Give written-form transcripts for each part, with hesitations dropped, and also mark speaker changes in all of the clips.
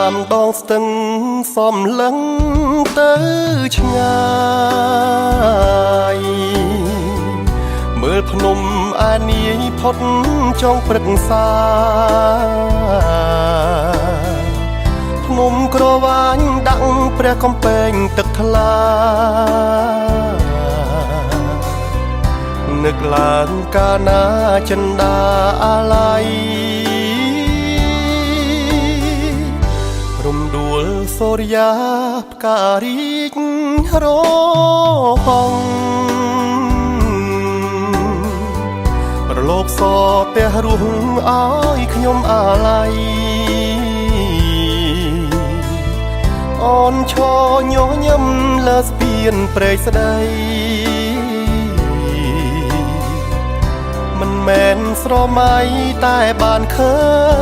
Speaker 1: តាមដងស្ទឹងសំឡឹងទៅឆ្ងាយមើលភ្នំអានីផុតចុងព្រឹកសាភ្នំក្រវាញដាក់ព្រះកំពែងទឹកថ្លានឹកឡើងកាលណាចិន្តាអាឡ័យរំដួលសូរិយាផ្ការីករហងរលកសទះរស់ឲ្យខ្ញុំអាឡ័យអូនឈរញញឹមលើស្ពានព្រែកស្ដីមិនមែនស្រមៃតែបានឃើ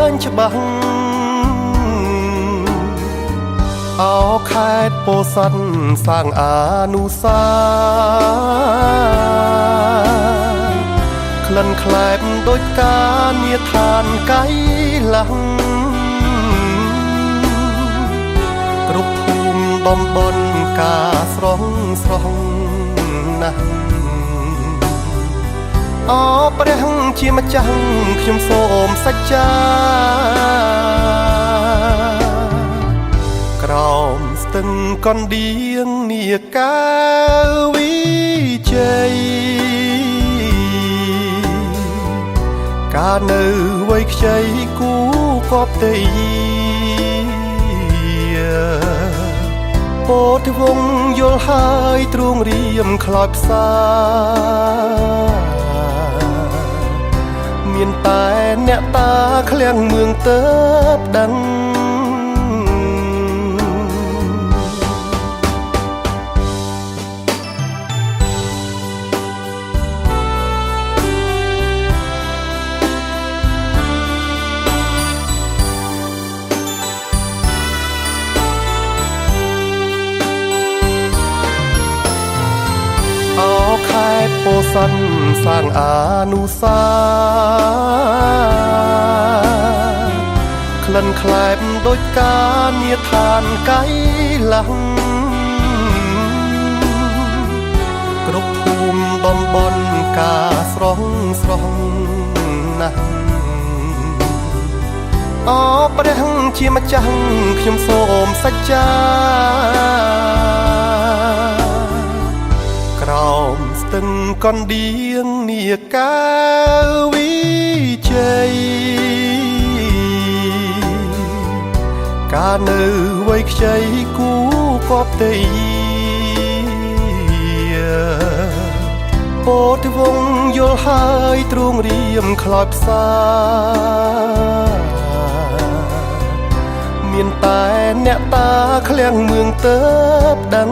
Speaker 1: ញច្បាស់អោខេត្តពោធិ៍សាត់សាងអនុស្សាវរីយ៍ក្លិនក្លែបដូចការញាឋានកៃឡាំងគ្រប់ភូមិតំបន់ការស្រស់ស្រស់ណាស់អោព្រះជាម្ចាស់ខ្ញុំសូមសច្ចាក្រោមស្ទឹងកណ្ដៀងនាការវិជ័យការនៅវ័យខ្ចីគូកបទេពោធិវង្សយល់ហើយទ្រង់រៀមខ្លោចផ្សាមានតែអ្នកតាឃ្លាំងមឿងទៅដឹងខេត្តពោធិ៍សាត់សាងអនុស្សាវរីយ៍ក្លិនក្លែបដូចការញាឋានកៃឡាំងគ្រប់ភូមិតំបន់ការស្រស់ស្រស់ណាស់អោព្រះជាម្ចាស់ខ្ញុំសូមសច្ចាក្រោមស្ទឹងកណ្ដៀងនាការវិជ័យការនៅវ័យខ្ចីគូកបទេពោធិវង្សយល់ហើយទ្រង់រៀមខ្លោចផ្សាមានតែអ្នកតាឃ្លាំងមឿងទៅដឹង